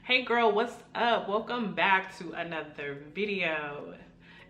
Hey girl, what's up? Welcome back to another video.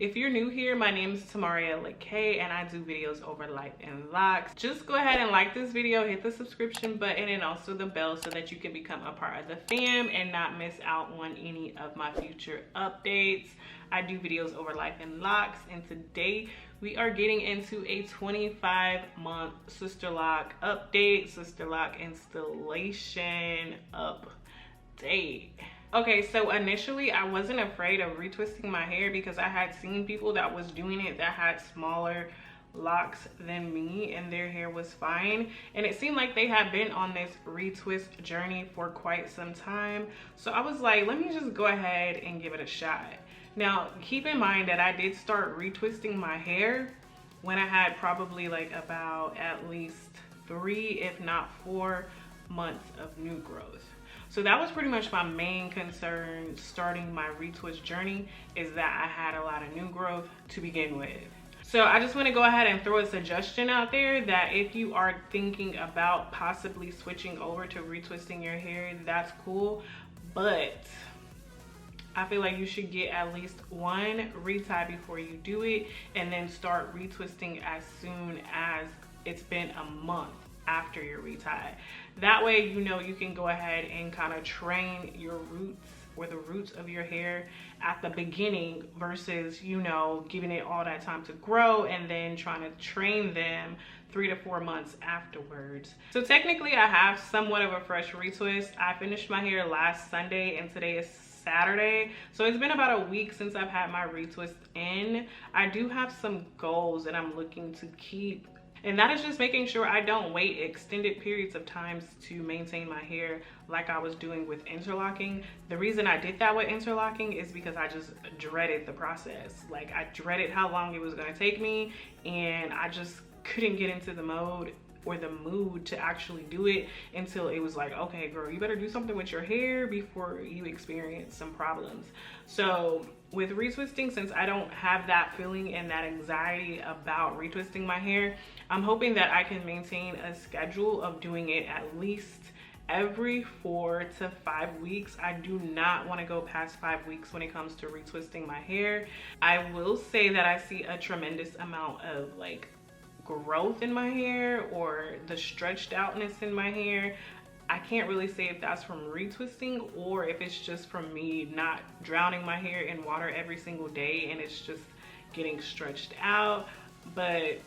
If you're new here, my name is Tamarialakayye and I do videos over life and locks. Just go ahead and like this video, hit the subscription button and also the bell so that you can become a part of the fam and not miss out on any of my future updates. I do videos over life and locks, and today we are getting into a 25-month SisterLock update, SisterLock installation update. Okay, so initially I wasn't afraid of retwisting my hair because I had seen people that was doing it that had smaller locks than me and their hair was fine, and it seemed like they had been on this retwist journey for quite some time. So I was like, let me just go ahead and give it a shot. Now keep in mind that I did start retwisting my hair when I had probably like about at least 3 if not 4 months of new growth. So that was pretty much my main concern starting my retwist journey, is that I had a lot of new growth to begin with. So I just want to go ahead and throw a suggestion out there that if you are thinking about possibly switching over to retwisting your hair, that's cool, but I feel like you should get at least one retie before you do it, and then start retwisting as soon as it's been a month after your retie. That way, you know, you can go ahead and kind of train your roots or the roots of your hair at the beginning versus, you know, giving it all that time to grow and then trying to train them 3 to 4 months afterwards. So technically I have somewhat of a fresh retwist. I finished my hair last Sunday and today is Saturday, so it's been about a week since I've had my retwist in. I do have some goals that I'm looking to keep, and that is just making sure I don't wait extended periods of times to maintain my hair like I was doing with interlocking. The reason I did that with interlocking is because I just dreaded the process. Like, I dreaded how long it was going to take me, and I just couldn't get into the mode or the mood to actually do it until it was like, okay girl, you better do something with your hair before you experience some problems. So with retwisting, since I don't have that feeling and that anxiety about retwisting my hair, I'm hoping that I can maintain a schedule of doing it at least every 4 to 5 weeks. I do not want to go past 5 weeks when it comes to retwisting my hair. I will say that I see a tremendous amount of like growth in my hair, or the stretched outness in my hair. I can't really say if that's from retwisting or if it's just from me not drowning my hair in water every single day and it's just getting stretched out. But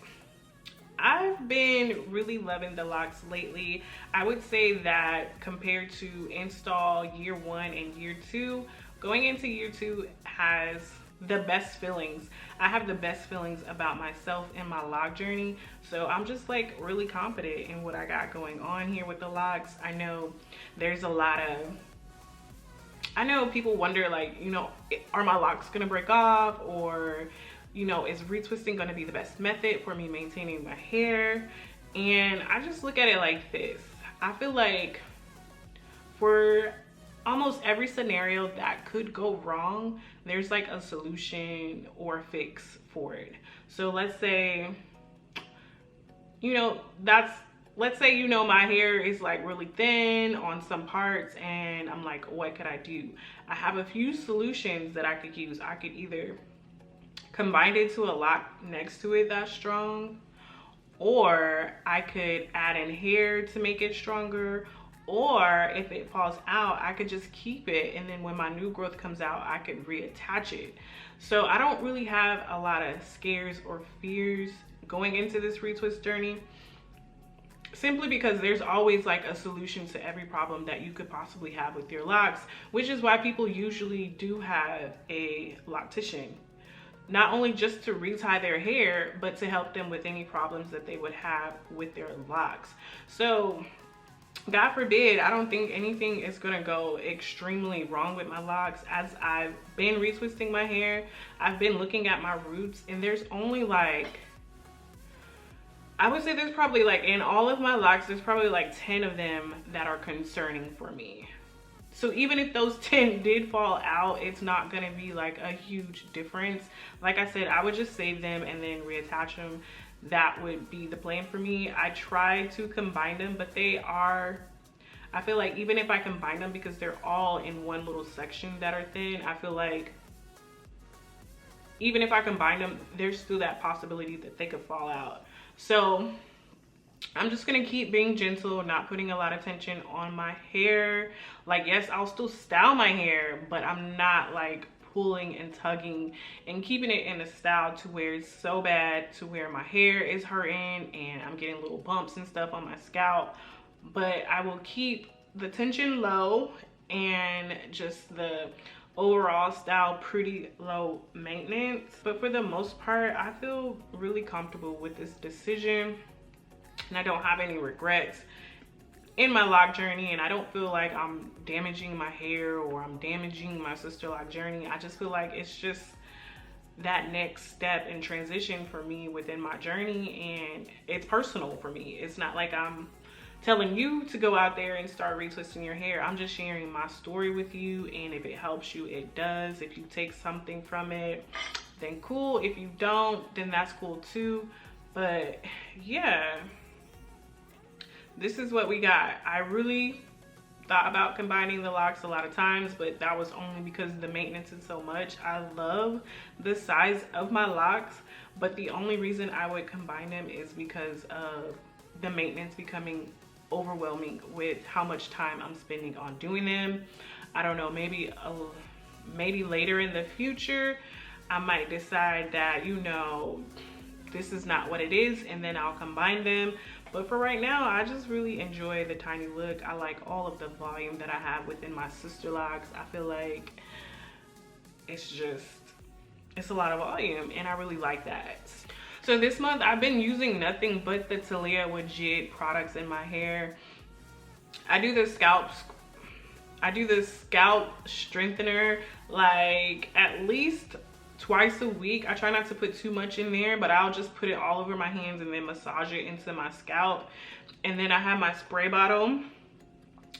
I've been really loving the locks lately. I would say that compared to install year 1 and year 2, going into year 2 has the best feelings. I have the best feelings about myself and my lock journey. So I'm just like really confident in what I got going on here with the locks. I know there's a lot of, I know people wonder like, you know, are my locks gonna break off, or, you know, is retwisting gonna be the best method for me maintaining my hair? And I just look at it like this. I feel like for almost every scenario that could go wrong, there's like a solution or a fix for it. So let's say, you know, let's say, you know, my hair is like really thin on some parts and I'm like, what could I do? I have a few solutions that I could use. I could either combine it to a lock next to it that's strong, or I could add in hair to make it stronger, or if it falls out, I could just keep it, and then when my new growth comes out, I could reattach it. So I don't really have a lot of scares or fears going into this retwist journey, simply because there's always like a solution to every problem that you could possibly have with your locks, which is why people usually do have a loctician, not only just to retie their hair, but to help them with any problems that they would have with their locks. So God forbid, I don't think anything is gonna go extremely wrong with my locks. As I've been retwisting my hair, I've been looking at my roots, and there's only like, I would say there's probably like, in all of my locks, there's probably like 10 of them that are concerning for me. So even if those 10 did fall out, it's not gonna be like a huge difference. Like I said, I would just save them and then reattach them. That would be the plan for me. I try to combine them, but they are, I feel like even if I combine them, because they're all in one little section that are thin, I feel like even if I combine them, there's still that possibility that they could fall out. So I'm just gonna keep being gentle, not putting a lot of tension on my hair. Like, yes, I'll still style my hair, but I'm not like pulling and tugging and keeping it in a style to where it's so bad to where my hair is hurting and I'm getting little bumps and stuff on my scalp. But I will keep the tension low and just the overall style pretty low maintenance. But for the most part, I feel really comfortable with this decision and I don't have any regrets in my lock journey, and I don't feel like I'm damaging my hair or I'm damaging my SisterLock journey. I just feel like it's just that next step and transition for me within my journey, and it's personal for me. It's not like I'm telling you to go out there and start retwisting your hair. I'm just sharing my story with you, and if it helps you, it does. If you take something from it, then cool. If you don't, then that's cool too. But yeah, this is what we got. I really thought about combining the locks a lot of times, but that was only because the maintenance is so much. I love the size of my locks, but the only reason I would combine them is because of the maintenance becoming overwhelming with how much time I'm spending on doing them. I don't know, maybe later in the future I might decide that, you know, this is not what it is, and then I'll combine them. But for right now, I just really enjoy the tiny look. I like all of the volume that I have within my SisterLocks. I feel like it's a lot of volume, and I really like that. So this month I've been using nothing but the Tamaria Legit products in my hair. I do the scalp strengthener like at least twice a week. I try not to put too much in there, but I'll just put it all over my hands and then massage it into my scalp. And then I have my spray bottle,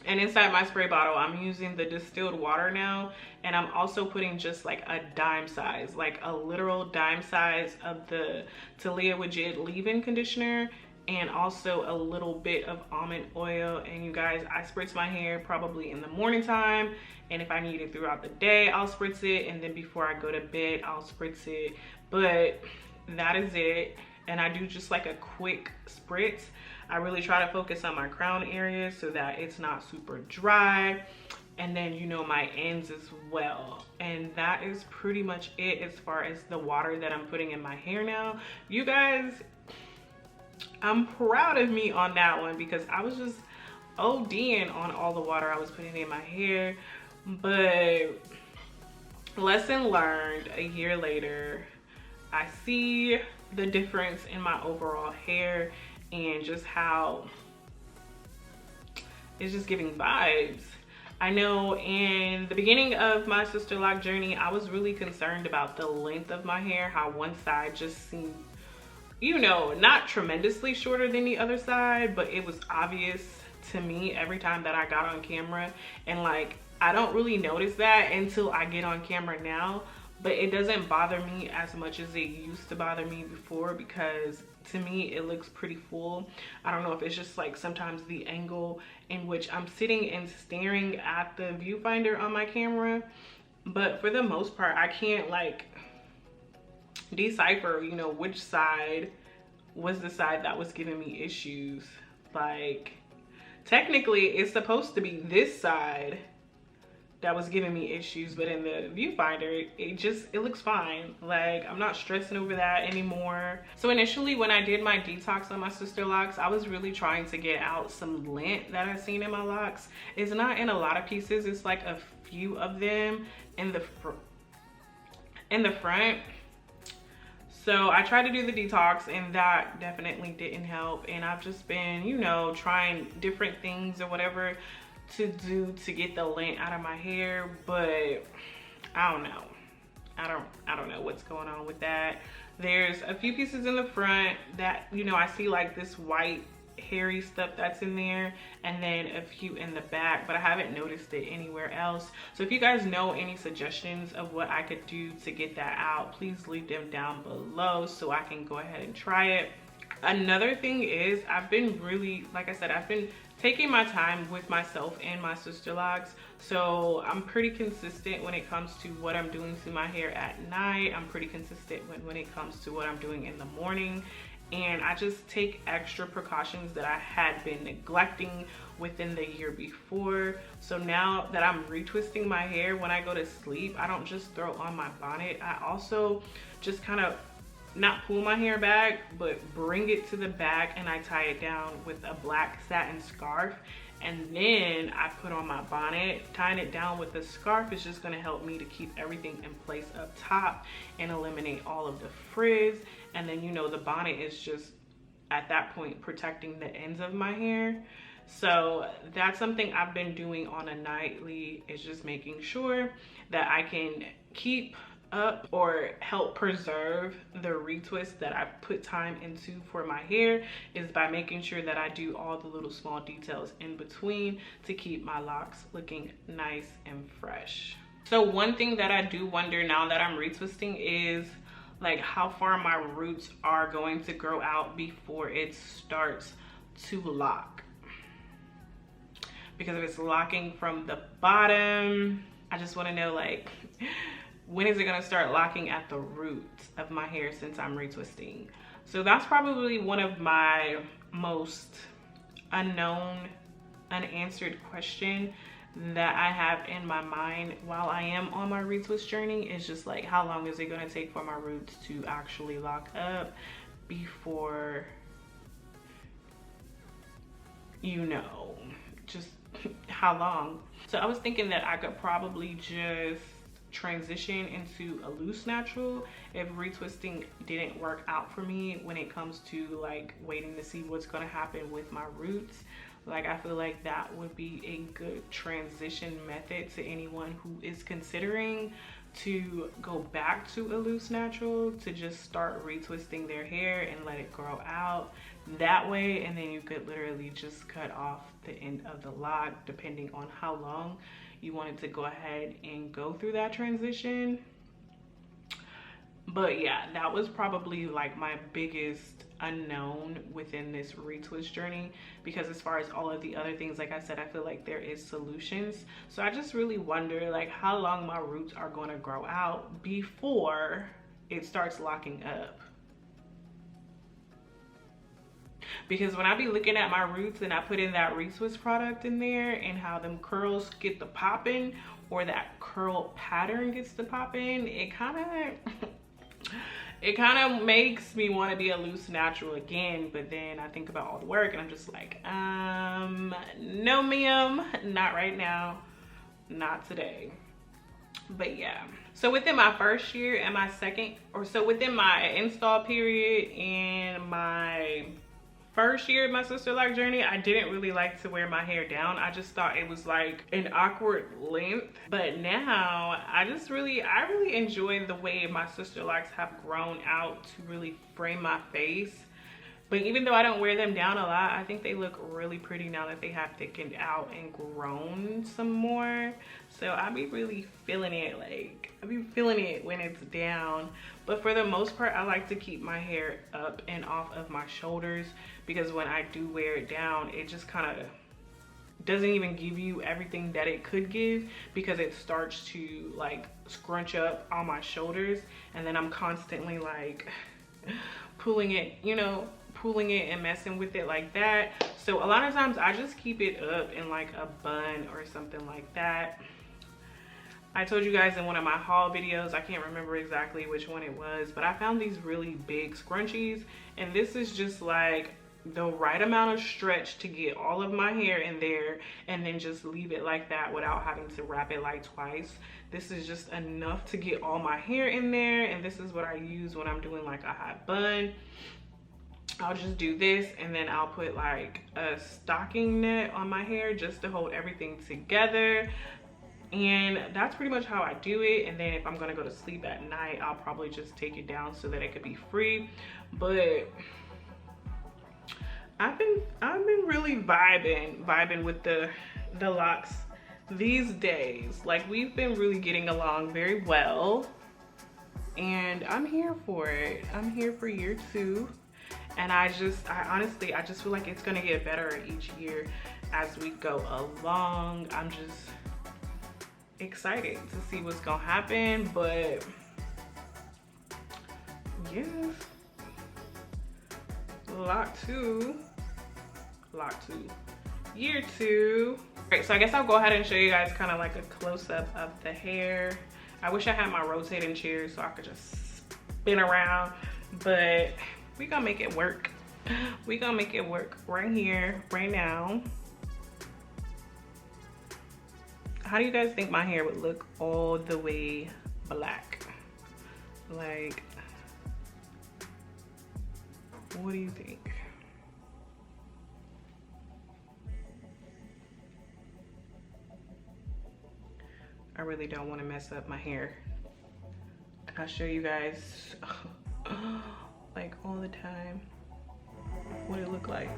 and inside my spray bottle I'm using the distilled water now, and I'm also putting just like a dime size, like a literal dime size of the Tamaria Legit leave-in conditioner, and also a little bit of almond oil. And you guys, I spritz my hair probably in the morning time, and if I need it throughout the day, I'll spritz it, and then before I go to bed, I'll spritz it. But that is it. And I do just like a quick spritz. I really try to focus on my crown area so that it's not super dry, and then, you know, my ends as well. And that is pretty much it as far as the water that I'm putting in my hair now. You guys, I'm proud of me on that one, because I was just ODing on all the water I was putting in my hair. But lesson learned, a year later, I see the difference in my overall hair and just how it's just giving vibes. I know in the beginning of my SisterLock journey, I was really concerned about the length of my hair, how one side just seemed, you know, not tremendously shorter than the other side, but it was obvious to me every time that I got on camera. And like, I don't really notice that until I get on camera now, but it doesn't bother me as much as it used to bother me before, because to me it looks pretty full. I don't know if it's just like sometimes the angle in which I'm sitting and staring at the viewfinder on my camera, but for the most part I can't like decipher, you know, which side was the side that was giving me issues. Like, technically it's supposed to be this side that was giving me issues, but in the viewfinder it looks fine. Like, I'm not stressing over that anymore. So initially when I did my detox on my SisterLocks, I was really trying to get out some lint that I seen in my locks. It's not in a lot of pieces, it's like a few of them in the front. So I tried to do the detox, and that definitely didn't help. And I've just been, you know, trying different things or whatever to do to get the lint out of my hair, but I don't know. I don't know what's going on with that. There's a few pieces in the front that, you know, I see like this white hairy stuff that's in there, and then a few in the back, but I haven't noticed it anywhere else. So if you guys know any suggestions of what I could do to get that out, please leave them down below so I can go ahead and try it. Another thing is, I've been really, like I said, I've been taking my time with myself and my SisterLocks. So I'm pretty consistent when it comes to what I'm doing to my hair at night. I'm pretty consistent when it comes to what I'm doing in the morning. And I just take extra precautions that I had been neglecting within the year before. So now that I'm retwisting my hair, when I go to sleep, I don't just throw on my bonnet. I also just kind of not pull my hair back, but bring it to the back, and I tie it down with a black satin scarf, and then I put on my bonnet. Tying it down with the scarf is just going to help me to keep everything in place up top and eliminate all of the frizz. And then, you know, the bonnet is just at that point protecting the ends of my hair. So that's something I've been doing on a nightly, is just making sure that I can keep up or help preserve the retwist that I put time into for my hair, is by making sure that I do all the little small details in between to keep my locks looking nice and fresh. So one thing that I do wonder now that I'm retwisting is like how far my roots are going to grow out before it starts to lock. Because if it's locking from the bottom, I just want to know, like, when is it going to start locking at the roots of my hair since I'm retwisting? So that's probably one of my most unknown, unanswered question that I have in my mind while I am on my retwist journey. Is just like, how long is it going to take for my roots to actually lock up before, you know, just how long? So I was thinking that I could probably just transition into a loose natural if retwisting didn't work out for me when it comes to like waiting to see what's going to happen with my roots. Like, I feel like that would be a good transition method to anyone who is considering to go back to a loose natural, to just start retwisting their hair and let it grow out that way. And then you could literally just cut off the end of the lock depending on how long you wanted to go ahead and go through that transition. But yeah, that was probably like my biggest unknown within this retwist journey, because as far as all of the other things, like I said, I feel like there is solutions. So I just really wonder like how long my roots are going to grow out before it starts locking up. Because when I be looking at my roots and I put in that retwist product in there and how them curls get the popping, or that curl pattern gets the popping, it kind of makes me want to be a loose natural again. But then I think about all the work and I'm just like, no ma'am, not right now, not today. But yeah, so within my first year and my second, or so within my install period and my first year of my SisterLock journey, I didn't really like to wear my hair down. I just thought it was like an awkward length. But now I really enjoy the way my SisterLocks have grown out to really frame my face. But even though I don't wear them down a lot, I think they look really pretty now that they have thickened out and grown some more. So I be really feeling it, like I be feeling it when it's down. But for the most part, I like to keep my hair up and off of my shoulders, because when I do wear it down, it just kind of doesn't even give you everything that it could give, because it starts to like scrunch up on my shoulders, and then I'm constantly like pulling it, you know, pulling it and messing with it like that. So a lot of times I just keep it up in like a bun or something like that. I told you guys in one of my haul videos, I can't remember exactly which one it was, but I found these really big scrunchies, and this is just like the right amount of stretch to get all of my hair in there, and then just leave it like that without having to wrap it like twice. This is just enough to get all my hair in there, and this is what I use when I'm doing like a hot bun. I'll just do this, and then I'll put like a stocking net on my hair just to hold everything together. And that's pretty much how I do it. And then if I'm gonna go to sleep at night, I'll probably just take it down so that it could be free. But I've been really vibing with the locks these days. Like, we've been really getting along very well, and I'm here for it. I'm here for year 2, and I honestly just feel like it's gonna get better each year as we go along. I'm just excited to see what's gonna happen, but yes, Lock 2, year 2. Alright, so I guess I'll go ahead and show you guys kind of like a close-up of the hair. I wish I had my rotating chair so I could just spin around, but we gonna make it work. We gonna make it work right here, right now. How do you guys think my hair would look all the way black? Like, what do you think? I really don't want to mess up my hair. I'll show you guys like all the time what it look like.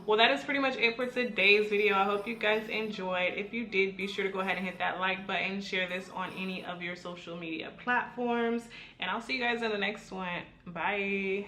Well, that is pretty much it for today's video. I hope you guys enjoyed. If you did, be sure to go ahead and hit that like button, share this on any of your social media platforms, and I'll see you guys in the next one. Bye.